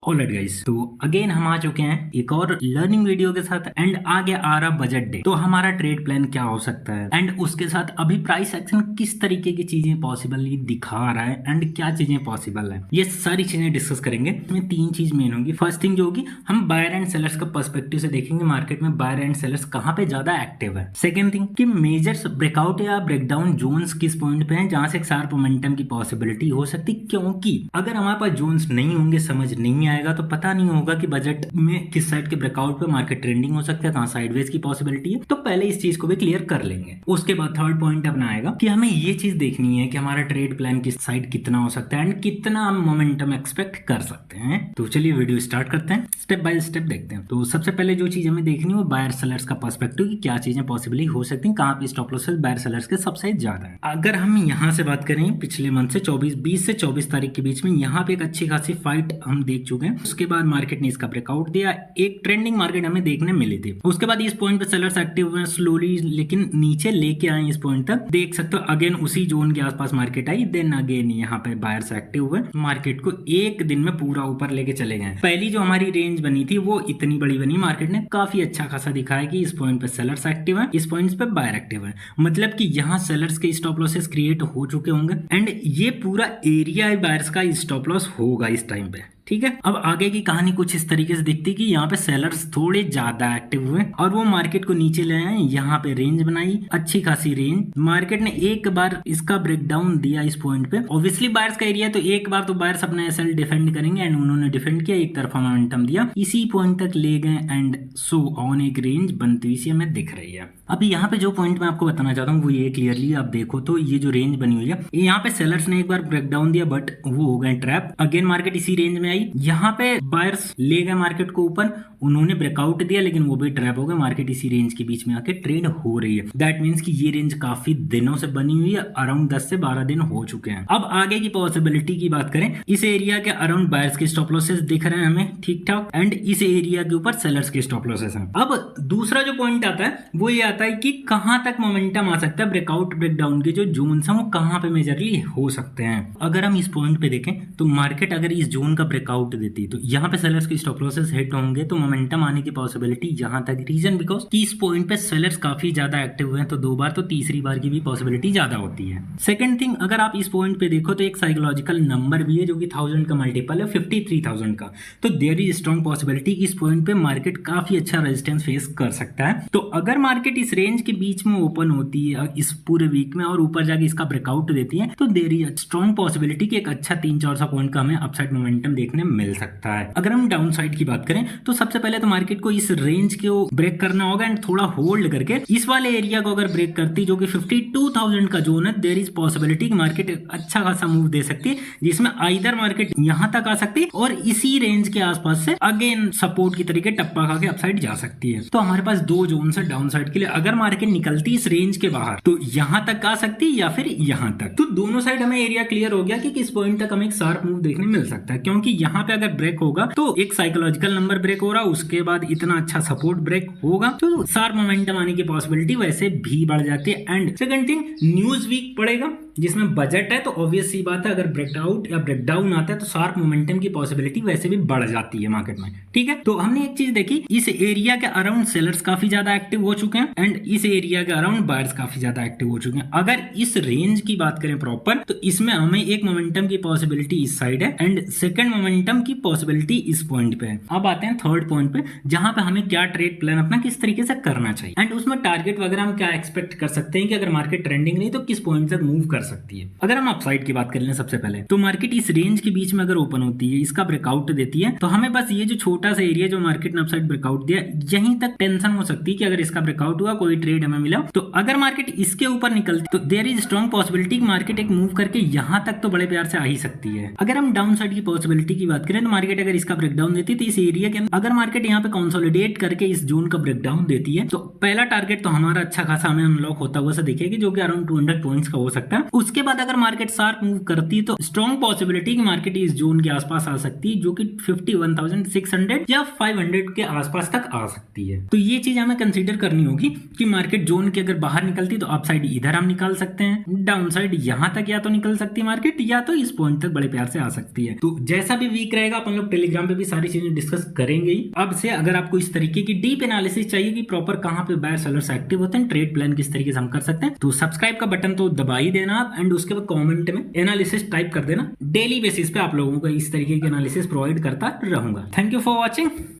Alright guys, तो again हम आ चुके हैं एक और लर्निंग वीडियो के साथ एंड आगे आ रहा बजट डे। तो हमारा ट्रेड प्लान क्या हो सकता है एंड उसके साथ अभी प्राइस एक्शन किस तरीके की चीजें पॉसिबल दिखा रहा है एंड क्या चीजें पॉसिबल है, ये सारी चीजें डिस्कस करेंगे। इसमें तीन चीज मेन होंगी। फर्स्ट थिंग जो होगी, हम बायर एंड सेलर्स का पर्सपेक्टिव से देखेंगे मार्केट में बायर एंड सेलर्स कहाँ पे ज्यादा एक्टिव है। सेकंड थिंग कि मेजर ब्रेकआउट या ब्रेकडाउन जोन्स किस पॉइंट पे हैं जहां से एक शार्प मोमेंटम की पॉसिबिलिटी हो सकती, क्योंकि अगर हमारे पास जोन्स नहीं होंगे, समझ नहीं आएगा तो पता नहीं होगा कि बजट में किस साइड के ब्रेकआउट पे मार्केट ट्रेंडिंग हो सकता है, कहां साइडवेज की पॉसिबिलिटी है। तो पहले इस चीज को भी क्लियर कर लेंगे। उसके बाद थर्ड पॉइंट अपना आएगा कि हमें ये चीज देखनी है कि हमारा ट्रेड प्लान किस साइड कितना हो सकता है एंड कितना हम मोमेंटम एक्सपेक्ट कर सकते हैं। तो चलिए वीडियो स्टार्ट करते हैं, स्टेप बाय स्टेप देखते हैं। तो सबसे पहले जो चीज हमें देखनी है वो बायर सेलर्स का पर्सपेक्टिव की क्या चीजें पॉसिबली हो सकती हैं, कहां पे स्टॉप लॉसेस बायर सेलर्स के सबसे ज्यादा है। अगर हम यहां से बात करें पिछले मंथ से 20 से 24 तारीख के बीच में यहाँ पे एक अच्छी खासी फाइट हम देख चुके हैं। उसके बाद मार्केट ने इसका ब्रेकआउट दिया, एक ट्रेंडिंग मार्केट हमें देखने मिली थी। उसके बाद इस पॉइंट पे सेलर्स एक्टिव हुए स्लोली, लेकिन नीचे लेके आए इस पॉइंट तक, देख सकते हो। अगेन उसी जोन के आसपास मार्केट आई, देन अगेन यहाँ पे बायर्स एक्टिव हुए, मार्केट को एक दिन में पूरा ऊपर लेके चले गए। पहली जो हमारी रेंज बनी थी वो इतनी बड़ी बनी, मार्केट ने काफी अच्छा खासा दिखाया कि इस पॉइंट पे सेलर्स एक्टिव है, इस पॉइंट पे बायर एक्टिव है। मतलब कि यहाँ सेलर्स के स्टॉप लॉसेस क्रिएट हो चुके होंगे एंड ये पूरा एरिया बायर्स का स्टॉप लॉस होगा इस टाइम पे। ठीक है, अब आगे की कहानी कुछ इस तरीके से दिखती कि यहाँ पे सेलर्स थोड़े ज्यादा एक्टिव हुए और वो मार्केट को नीचे ले आए, यहाँ पे रेंज बनाई, अच्छी खासी रेंज। मार्केट ने एक बार इसका ब्रेकडाउन दिया इस पॉइंट पे। ऑब्वियसली बायर्स का एरिया, तो एक बार तो बायर्स अपने एसएल डिफेंड करेंगे एंड उन्होंने डिफेंड किया, एक तरफा मोमेंटम दिया, इसी पॉइंट तक ले गए एंड सो ऑन एक रेंज बनती हुई सी हमें दिख रही है। अभी यहाँ पे जो पॉइंट मैं आपको बताना चाहता हूँ वो ये क्लियरली आप देखो तो ये जो रेंज बनी हुई है, यहाँ पे सेलर्स ने एक बार ब्रेकडाउन दिया बट वो हो गए ट्रैप। अगेन मार्केट इसी रेंज में आई, यहाँ पे बायर्स ले गए मार्केट को ऊपर, उन्होंने ब्रेकआउट दिया लेकिन वो भी ट्रैप हो गए। मार्केट इसी रेंज के बीच में आके ट्रेड हो रही है। दैट मींस कि ये रेंज काफी दिनों से बनी हुई है, अराउंड 10 से 12 दिन हो चुके हैं। अब आगे की पॉसिबिलिटी की बात करें, इस एरिया के अराउंड बायर्स के स्टॉप लॉसेस दिख रहे हैं हमें ठीक ठाक एंड इस एरिया के ऊपर सेलर्स के स्टॉप लॉसेस हैं। अब दूसरा जो पॉइंट आता है वो ये आता है कि कहां तक मोमेंटम आ सकता है, ब्रेकआउट ब्रेकडाउन के जो जोन हैं वो कहां पे मेजरली हो सकते हैं। अगर हम इस पॉइंट पे देखें तो मार्केट अगर इस जोन का ब्रेकआउट देती तो यहाँ पे सेलर्स के स्टॉप लॉसेस हिट होंगे, तो मोमेंटम आने की पॉसिबिलिटी यहां तक। रीजन बिकॉज कि इस पॉइंट पे सेलर्स काफी ज्यादा एक्टिव हुए हैं, तो दो बार तो तीसरी बार की भी पॉसिबिलिटी ज्यादा होती है। सेकंड थिंग, अगर आप इस पॉइंट पे देखो तो एक साइकोलॉजिकल नंबर भी है जो कि 1000 का मल्टीपल है, 53,000 का। तो देयर इज स्ट्रॉन्ग पॉसिबिलिटी इस पॉइंट पे मार्केट काफी अच्छा रेजिस्टेंस फेस कर सकता है। तो अगर मार्केट इस रेंज के बीच में ओपन होती है इस पूरे वीक में और ऊपर जाके इसका ब्रेकआउट देती है, तो देयर इज स्ट्रॉन्ग पॉसिबिलिटी कि एक अच्छा 300-400 पॉइंट का हमें अपसाइड मोमेंटम देखने मिल सकता है। अगर हम डाउन साइड की बात करें तो सबसे पहले तो मार्केट को इस रेंज को ब्रेक करना होगा एंड थोड़ा होल्ड करके इस वाले एरिया को अगर ब्रेक करती जो कि 52,000 का जोन है, देयर इज पॉसिबिलिटी कि मार्केट अच्छा खासा मूव दे सकती है, जिसमें आइदर मार्केट यहां तक आ सकती है और इसी रेंज के आसपास से अगेन सपोर्ट की तरीके टप्पा खा के अपसाइड जा सकती है। तो हमारे पास दो जोन है डाउन साइड के लिए। अगर मार्केट निकलती इस रेंज के बाहर तो यहां तक आ सकती है या फिर यहां तक। तो दोनों साइड हमें एरिया क्लियर हो गया कि किस पॉइंट तक हमें एक शार्प मूव देखने मिल सकता है, क्योंकि यहां पे अगर ब्रेक होगा तो एक साइकोलॉजिकल नंबर ब्रेक हो रहा, उसके बाद इतना अच्छा सपोर्ट ब्रेक होगा तो शार्प मोमेंटम आने की पॉसिबिलिटी वैसे भी बढ़ जाती है। And second thing, news week पड़ेगा जिसमें बजट है, तो ऑब्वियस सी बात है अगर ब्रेकआउट या ब्रेकडाउन आता है तो शार्प मोमेंटम की पॉसिबिलिटी वैसे भी बढ़ जाती है मार्केट में। ठीक है, तो हमने एक चीज देखी, इस एरिया के अराउंड सेलर्स काफी ज्यादा एक्टिव हो चुके हैं एंड इस एरिया के अराउंड बायर्स काफी ज्यादा एक्टिव हो चुके हैं। अगर इस रेंज की बात करें प्रॉपर तो इसमें हमें एक मोमेंटम की पॉसिबिलिटी इस साइड है एंड सेकंड मोमेंटम की पॉसिबिलिटी इस पॉइंट पे है। अब आते हैं थर्ड पॉइंट पे, जहां पे हमें क्या ट्रेड प्लान अपना किस तरीके से करना चाहिए एंड उसमें टारगेट वगैरह हम क्या एक्सपेक्ट कर सकते हैं कि अगर मार्केट ट्रेंडिंग नहीं तो किस पॉइंट तक मूव कर सकती है। अगर हम अपसाइड की बात कर लें सबसे पहले, तो मार्केट इस रेंज के बीच में अगर ओपन होती है, इसका ब्रेकआउट देती है, तो हमें बस ये जो छोटा सा एरिया जो मार्केट ने अपसाइड ब्रेकआउट दिया यहीं तक टेंशन हो सकती है कि अगर इसका ब्रेकआउट हुआ कोई ट्रेड हमें मिला, तो अगर मार्केट इसके ऊपर निकलती तो there is strong possibility market एक मूव करके यहां तक तो बड़े प्यार से आ ही सकती है। अगर हम डाउन साइड की पॉसिबिलिटी की बात करें तो मार्केट अगर इसका ब्रेकडाउन देती है तो इस एरिया के अंदर अगर मार्केट यहाँ पे कंसोलिडेट करके इस जोन का ब्रेकडाउन देती है तो पहला टारगेट तो हमारा अच्छा खासा हमें अनलॉक होता हुआ दिखेगी, जो कि अराउंड 200 पॉइंट्स का हो सकता है। उसके बाद अगर मार्केट शार्प मूव करती है तो स्ट्रॉन्ग पॉसिबिलिटी कि मार्केट इस जोन के आसपास आ सकती है, जो कि 51,600 या 500 के आसपास तक आ सकती है। तो ये चीज हमें कंसीडर करनी होगी कि मार्केट जोन के अगर बाहर निकलती तो अपसाइड इधर हम निकाल सकते हैं, डाउन साइड यहां तक या तो निकल सकती है मार्केट, या तो इस पॉइंट तक बड़े प्यार से आ सकती है। तो जैसा भी वीक रहेगा अपन लोग टेलीग्राम पे भी सारी चीजें डिस्कस करेंगे ही। अब से अगर आपको इस तरीके की डीप एनालिसिस चाहिए कि प्रॉपर कहां पे बायर सेलर्स एक्टिव होते हैं, ट्रेड प्लान किस तरीके से हम कर सकते हैं, तो सब्सक्राइब का बटन तो दबा ही देना आप, एंड उसके बाद कमेंट में एनालिसिस टाइप कर देना। डेली बेसिस पे आप लोगों को इस तरीके की एनालिसिस प्रोवाइड करता रहूंगा। Thank you for watching.